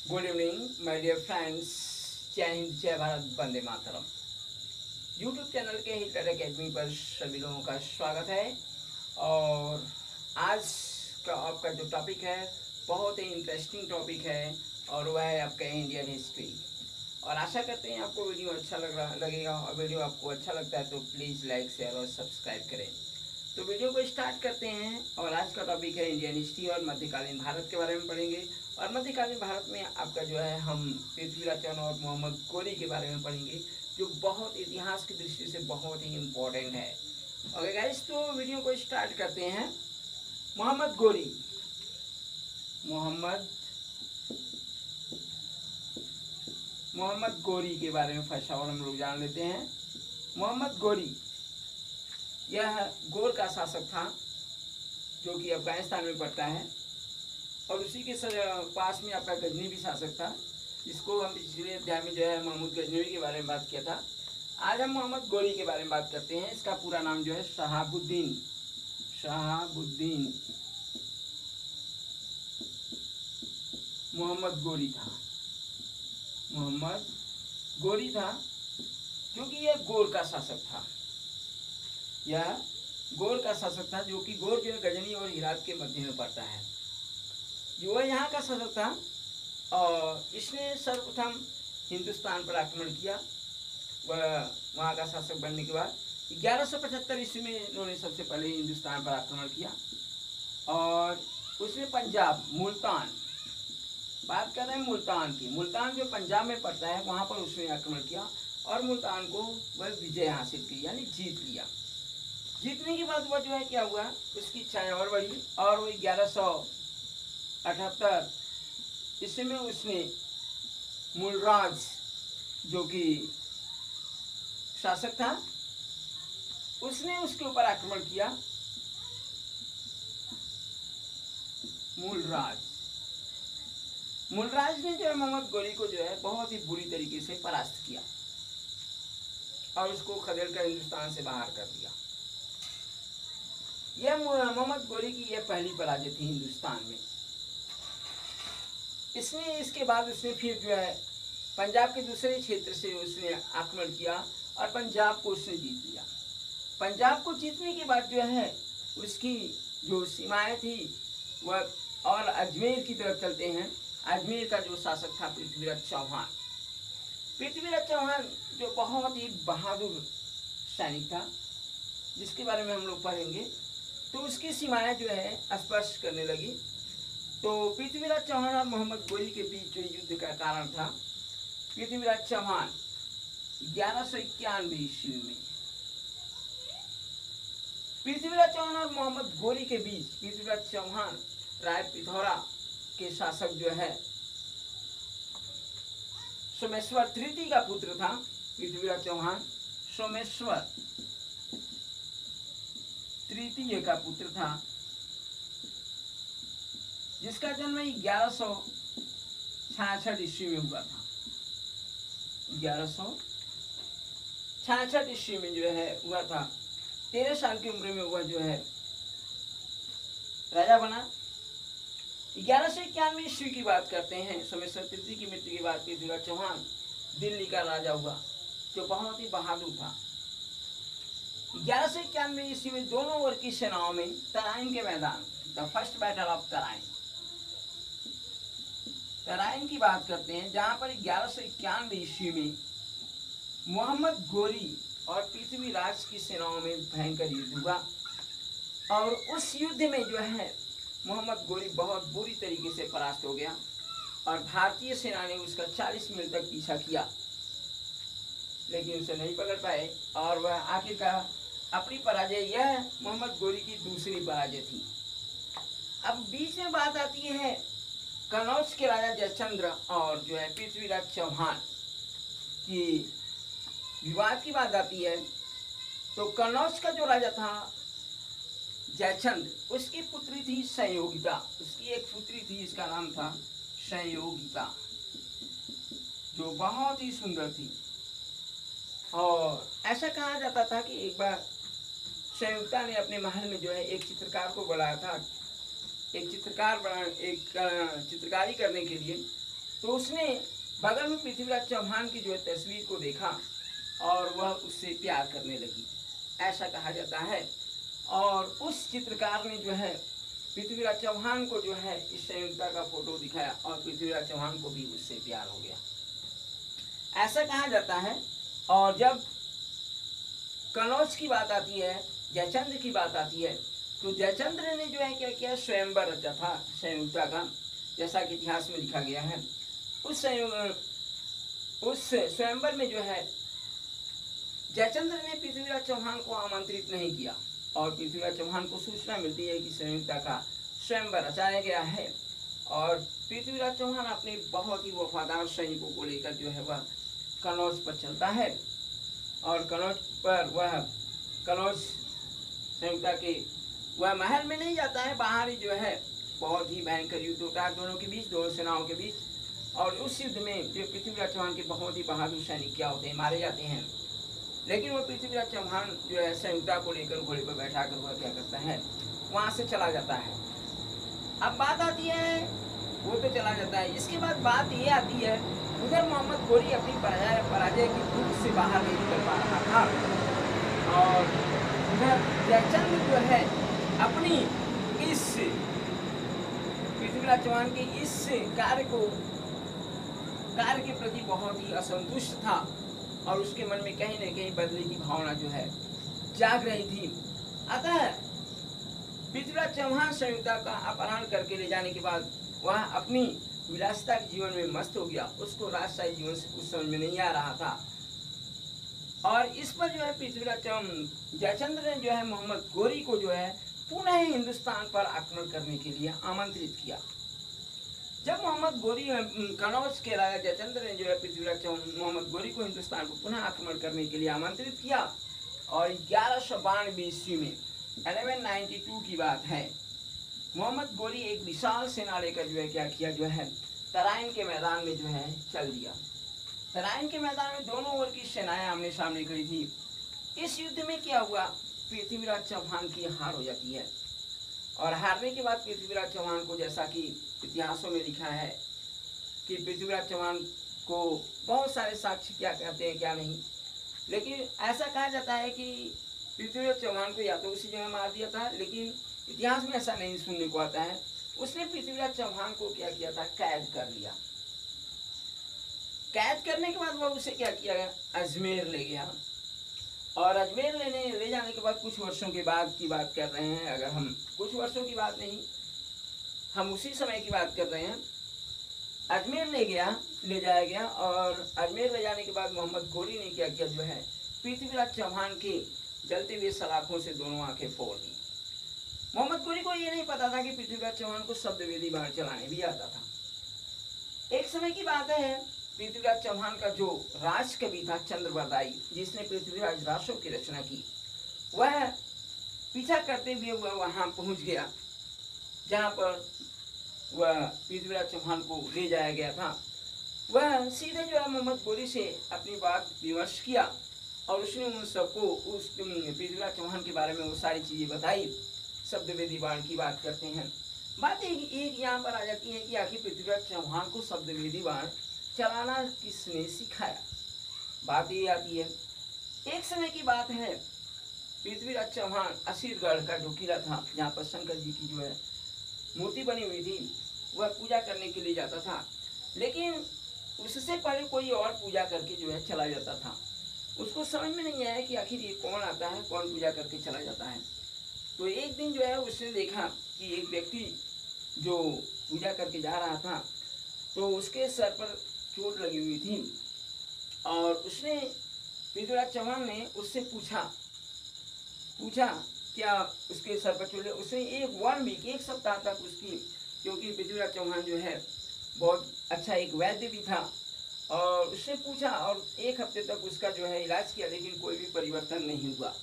Good evening my dear friends. जय हिंद, जय भारत, वंदे मातरम। यूट्यूब चैनल के हिटलर एकेडमी पर सभी लोगों का स्वागत है। और आज का आपका जो टॉपिक है बहुत ही इंटरेस्टिंग टॉपिक है और वह है आपका इंडियन हिस्ट्री। और आशा करते हैं आपको वीडियो अच्छा लगेगा और वीडियो आपको अच्छा लगता है तो प्लीज़ लाइक शेयर और सब्सक्राइब करें। तो वीडियो को स्टार्ट करते हैं। और आज का टॉपिक है इंडियन हिस्ट्री और मध्यकालीन भारत के बारे में पढ़ेंगे। और मध्यकालीन भारत में आपका जो है हम पृथ्वीराज चौहान और मोहम्मद गोरी के बारे में पढ़ेंगे, जो बहुत इतिहास की दृष्टि से बहुत ही इम्पोर्टेंट है। ओके गाइस, तो वीडियो को स्टार्ट करते हैं। मोहम्मद गोरी, मोहम्मद गोरी के बारे में फर्स्ट ऑफ ऑल हम लोग जान लेते हैं। मोहम्मद गोरी यह गोर का शासक था जो कि अफगानिस्तान में पड़ता है। और उसी के पास में आपका गजनी भी शासक था, जिसको हम पिछले अध्याय में जो है महमूद गजनवी के बारे में बात किया था। आज हम मोहम्मद गोरी के बारे में बात करते हैं। इसका पूरा नाम जो है शहाबुद्दीन मोहम्मद गोरी था, क्योंकि यह गोर का शासक था। जो कि गोर जो है गजनी और हिरात के मध्य में पड़ता है। जो यहाँ का शासक था और इसने सर्वप्रथम हिंदुस्तान पर आक्रमण किया। वह वहाँ का शासक बनने के बाद 1175 ईस्वी में इन्होंने सबसे पहले हिंदुस्तान पर आक्रमण किया। और उसने पंजाब, मुल्तान, बात कर रहे हैं मुल्तान की। मुल्तान जो पंजाब में पड़ता है वहाँ पर उसने आक्रमण किया और मुल्तान को वह विजय हासिल की, यानी जीत लिया। जीतने के बाद वह जो है क्या हुआ, उसकी इच्छाएं और बढ़ी और वह 1178 ईस्वी में उसने मूलराज जो कि शासक था, उसने उसके ऊपर आक्रमण किया। मूलराज ने जो है मोहम्मद गोरी को जो है बहुत ही बुरी तरीके से परास्त किया और उसको खदेड़ कर हिंदुस्तान से बाहर कर दिया। यह मोहम्मद गोरी की यह पहली पराजय थी हिंदुस्तान में। इसके बाद उसने फिर जो है पंजाब के दूसरे क्षेत्र से उसने आक्रमण किया और पंजाब को उसने जीत लिया। पंजाब को जीतने के बाद जो है उसकी जो सीमाएं थी वह, और अजमेर की तरफ चलते हैं। अजमेर का जो शासक था पृथ्वीराज चौहान जो बहुत ही बहादुर सैनिक था, जिसके बारे में हम लोग पढ़ेंगे। तो उसकी सीमाएं जो है स्पष्ट करने लगी। तो पृथ्वीराज चौहान और मोहम्मद गोरी के बीच जो युद्ध का कारण था, पृथ्वीराज चौहान 1191 ईस्वी में, पृथ्वीराज चौहान और मोहम्मद गोरी के बीच, पृथ्वीराज चौहान राय पिथौरा के शासक जो है सोमेश्वर तृतीय का पुत्र था। पृथ्वीराज चौहान सोमेश्वर तृतीय का पुत्र था, जिसका जन्म 1166 ईस्वी में हुआ था। 1166 ईस्वी में जो है हुआ था। 13 साल की उम्र में हुआ जो है राजा बना। 1191 ईस्वी की बात करते हैं। सोमेश्वर तृतीय की मृत्यु के बाद पृथ्वीराज चौहान दिल्ली का राजा हुआ, जो बहुत ही बहादुर था। 1191 ईस्वी में दोनों ओर की सेनाओं में तराइन के मैदान, the first battle of Tarain की बात करते हैं, जहां पर 1191 ईस्वी में मोहम्मद गोरी और पृथ्वीराज की सेनाओं में भयंकर युद्ध हुआ। और उस युद्ध में जो है मोहम्मद गोरी बहुत बुरी तरीके से परास्त हो गया और भारतीय सेना ने उसका 40 मील तक पीछा किया, लेकिन उसे नहीं पकड़ पाए और वह आखिरकार अपनी पराजय, यह मोहम्मद गोरी की दूसरी पराजय थी। अब बीच में बात आती है कनौज के राजा जयचंद्र और जो है पृथ्वीराज चौहान की विवाद की बात आती है। तो कनौज का जो राजा था जयचंद्र, उसकी पुत्री थी संयोगिता। उसकी एक पुत्री थी, इसका नाम था संयोगिता, जो बहुत ही सुंदर थी। और ऐसा कहा जाता था कि एक बार संयोगिता ने अपने महल में जो है एक चित्रकार को बुलाया था, एक चित्रकारी करने के लिए। तो उसने बगल में पृथ्वीराज चौहान की जो है तस्वीर को देखा और वह उससे प्यार करने लगी, ऐसा कहा जाता है। और उस चित्रकार ने जो है पृथ्वीराज चौहान को जो है इस संयुक्ता का फोटो दिखाया और पृथ्वीराज चौहान को भी उससे प्यार हो गया, ऐसा कहा जाता है। और जब कनौज की बात आती है, जयचंद्र की बात आती है, तो जयचंद्र ने जो है क्या किया, स्वयंवर रचा था संयुक्ता का, जैसा कि इतिहास में लिखा गया है। उस स्वयंवर में जो है जयचंद्र ने पृथ्वीराज चौहान को आमंत्रित नहीं किया और पृथ्वीराज चौहान को सूचना मिलती है कि संयुक्ता का स्वयंवर रचाया गया है और पृथ्वीराज चौहान अपने बहुत ही वफादार सैनिकों को लेकर जो है वह कनौज पर चलता है और कनौज पर वह कनौज संयुक्ता के वह महल में नहीं जाता है, बाहर ही जो है बहुत ही भयंकर युद्ध होता है दोनों के बीच, दोनों सेनाओं के बीच। और उस युद्ध में जो पृथ्वीराज चौहान के बहुत ही बहादुर सैनिक क्या होते हैं, मारे जाते हैं। लेकिन वो पृथ्वीराज चौहान जो है संयुक्ता को लेकर घोड़े पर बैठा कर वह क्या करता है, वहाँ से चला जाता है। अब बात आती है, वो तो चला जाता है, इसके बाद बात ये आती है उधर मोहम्मद गोरी अपनी पराजय की दुख से बाहर नहीं निकल पा रहा था और उधर जयचंद्र जो है अपनी इस पृथ्वीराज चौहान के इस कार्य के प्रति बहुत ही असंतुष्ट था और उसके मन में कहीं न कहीं बदले की भावना जो है जाग रही थी। अतः पृथ्वीराज चौहान संयुक्ता का अपहरण करके ले जाने के बाद वह अपनी विलासिता के जीवन में मस्त हो गया, उसको राजशाही जीवन से कुछ समझ में नहीं आ रहा था। और इस पर जो है पृथ्वीराज जयचंद्र ने जो है मोहम्मद गोरी को जो है पुनः हिंदुस्तान पर आक्रमण करने के लिए आमंत्रित किया। जब मोहम्मद गोरी कनौज के राजा जयचंद्र ने जो है पृथ्वीराज मोहम्मद गोरी को हिंदुस्तान को पुनः आक्रमण करने के लिए आमंत्रित किया और 1192 ईस्वी में 1192 की बात है, मोहम्मद गोरी एक विशाल सेना लेकर जो है क्या किया, जो है तराइन के मैदान में जो है चल दिया। तराइन के मैदान में दोनों ओर की सेनाएं आमने सामने खड़ी थी। इस युद्ध में क्या हुआ, पृथ्वीराज चौहान की हार हो जाती है और हारने के बाद पृथ्वीराज चौहान को, जैसा कि इतिहासों में लिखा है कि पृथ्वीराज चौहान को बहुत सारे साक्ष्य क्या कहते हैं क्या नहीं, लेकिन ऐसा कहा जाता है कि पृथ्वीराज चौहान को या तो उसी जगह मार दिया था, लेकिन इतिहास में ऐसा नहीं सुनने को आता है। उसने पृथ्वीराज चौहान को क्या किया था, कैद कर लिया। कैद करने के बाद वह उसे क्या किया गया, अजमेर ले गया और अजमेर ले जाने के बाद कुछ वर्षों के बाद की बात कर रहे हैं, अगर हम कुछ वर्षों की बात नहीं, हम उसी समय की बात कर रहे हैं। अजमेर ले जाया गया और अजमेर ले जाने के बाद मोहम्मद गोरी ने क्या किया, जो है पृथ्वीराज चौहान के जलते हुए सलाखों से दोनों आंखें फोड़ दी। मोहम्मद गोरी को ये नहीं पता था कि पृथ्वीराज चौहान को शब्दवेदी बाण चलाने भी आता था। एक समय की बात है, पृथ्वीराज चौहान का जो राज कवि था चंद्रबरदाई, जिसने पृथ्वीराज रासों की रचना की, वह पीछा करते हुए वह वहां पहुंच गया जहां पर वह पृथ्वीराज चौहान को ले जाया गया था। वह सीधे जो है मोहम्मद गोरी से अपनी बात विमर्श किया और उसने उन सबको उस पृथ्वीराज चौहान के बारे में वो सारी चीजें बताई। शब्दवेदी बाण की बात करते हैं। बात एक यहाँ पर आ जाती है कि आखिर पृथ्वीराज चौहान को शब्दवेदी बाण चलाना किसने सिखाया। बात ये आती है, एक समय की बात है, पृथ्वीराज चौहान असीरगढ़ का जो किला था जहाँ पर शंकर जी की जो है मूर्ति बनी हुई थी, वह पूजा करने के लिए जाता था, लेकिन उससे पहले कोई और पूजा करके जो है चला जाता था। उसको समझ में नहीं आया कि आखिर ये कौन आता है, कौन पूजा करके चला जाता है। तो एक दिन जो है उसने देखा कि एक व्यक्ति जो पूजा करके जा रहा था, तो उसके सर पर चोट लगी हुई थी और उसने पृथ्वीराज चौहान ने उससे पूछा क्या उसके सर पर चोट लगी। उसने एक सप्ताह तक उसकी, क्योंकि पृथ्वीराज चौहान जो है बहुत अच्छा एक वैद्य भी था, और उसने पूछा और एक हफ्ते तक उसका जो है इलाज किया, लेकिन कोई भी परिवर्तन नहीं हुआ।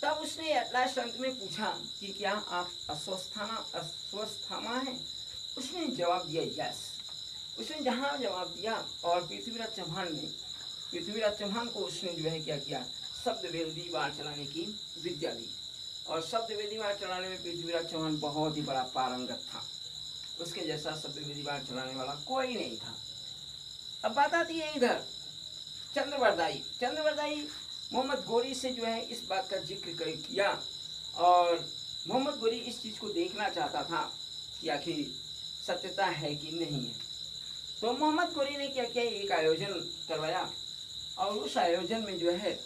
तब उसने लास्ट अंत में पूछा कि क्या आप अस्वस्थामा हैं। उसने जवाब दिया यस। उसने जहाँ जवाब दिया और पृथ्वीराज चौहान को उसने जो है क्या किया, शब्दवेदी बाण चलाने की विद्या दी। और शब्दवेदी बाण चलाने में पृथ्वीराज चौहान बहुत ही बड़ा पारंगत था। उसके जैसा शब्द विधि बाण चलाने वाला कोई नहीं था। अब बात आती है इधर चंद्रवरदाई। चंद्रवरदाई मोहम्मद गोरी से जो है इस बात का जिक्र किया और मोहम्मद गोरी इस चीज़ को देखना चाहता था कि आखिर सत्यता है कि नहीं है। तो मोहम्मद गोरी ने क्या किया, एक आयोजन करवाया और उस आयोजन में जो है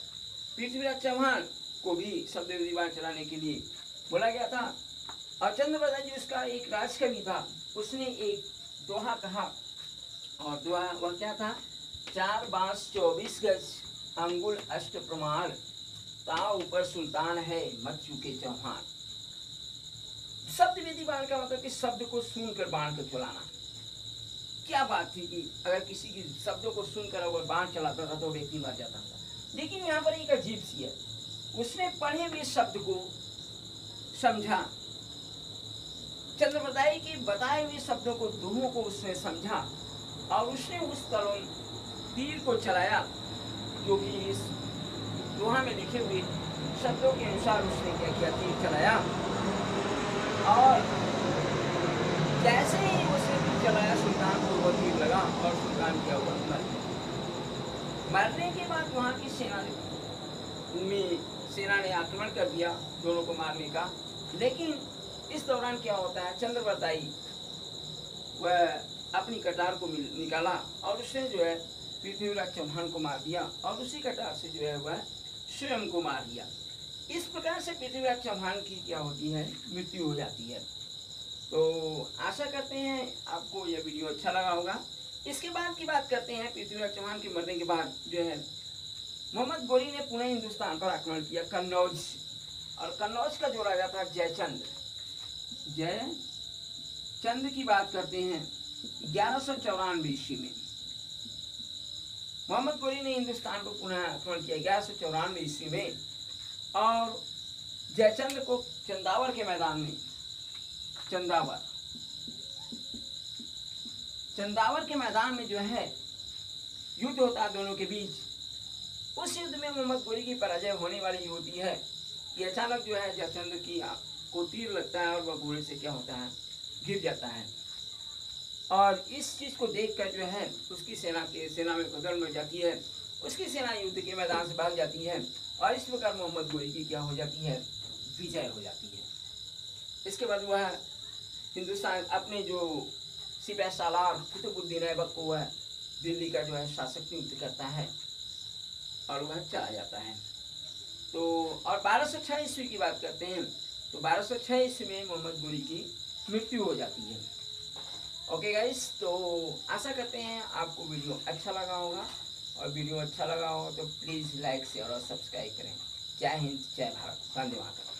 पृथ्वीराज चौहान को भी शब्द विधि बाण चलाने के लिए बोला गया था। और चंद्रवरदाई जी उसका एक राजकवि था, उसने एक दोहा कहा और दोहा वह क्या था, 4 बांस 24 गज अंगुल अष्ट प्रमाण, ताव ऊपर सुल्तान है मत चूके चौहान। शब्द विधि बाण का मतलब कि शब्द को सुनकर बाण को चलाना। क्या बात थी कि अगर किसी की शब्दों को सुनकर अगर बाण चलाता था तो व्यक्ति मर जाता था। लेकिन यहाँ पर एक अजीब सी है, उसने पढ़े हुए शब्द को समझा, चंद्रवरदाई के बताए हुए शब्दों को दोहों को उसने समझा और उसने उस तलवार तीर को चलाया जो कि इस दोहा में लिखे हुए शब्दों के अनुसार उसने क्या किया, तीर चलाया। और जैसे ही उसने तीर चलाया सुल्तान को वो तीर लगा और सुल्तान क्या हुआ, मर गया। मरने के बाद वहाँ की सेना ने आक्रमण कर दिया दोनों को मारने का। लेकिन इस दौरान क्या होता है, चंद्रवरदाई वह अपनी कटार को निकाला और उसने जो है पृथ्वीराज चौहान को मार दिया और उसी कटार से जो है वह स्वयं को मार दिया। इस प्रकार से पृथ्वीराज चौहान की क्या होती है, मृत्यु हो जाती है। तो आशा करते हैं आपको यह वीडियो अच्छा लगा होगा। इसके बाद की बात करते हैं, पृथ्वीराज चौहान के मरने के बाद जो है मोहम्मद गोरी ने पुनः हिंदुस्तान पर आक्रमण किया, कन्नौज। और कन्नौज का जो राजा था जयचंद की बात करते हैं 1194 ईस्वी में मोहम्मद गोरी ने हिंदुस्तान पर पुनः आक्रमण किया 1194 ईस्वी में। और जयचंद को चंदावर के मैदान में, चंदावर के मैदान में जो है युद्ध होता है दोनों के बीच। उस युद्ध में मोहम्मद गोरी की पराजय होने वाली होती है कि अचानक जो है जयचंद की को तीर लगता है और वह घोड़े से क्या होता है, गिर जाता है। और इस चीज़ को देखकर जो है उसकी सेना में भगदड़ मच जाती है, उसकी सेना युद्ध के मैदान से भाग जाती है और इस प्रकार मोहम्मद गोरी की क्या हो जाती है, विजय हो जाती है। इसके बाद वह हिंदुस्तान अपने जो सिपह सालार कुतुबुद्दीन ऐबक को वह दिल्ली का जो है शासक नियुक्त करता है और वह चला जाता है। तो और 1206 ईस्वी की बात करते हैं तो 1206 ईस्वी में मोहम्मद गोरी की मृत्यु हो जाती है। ओके गाइस, तो आशा करते हैं आपको वीडियो अच्छा लगा होगा और वीडियो अच्छा लगा हो तो प्लीज़ लाइक शेयर और सब्सक्राइब करें। जय हिंद, जय भारत, वंदे मातरम।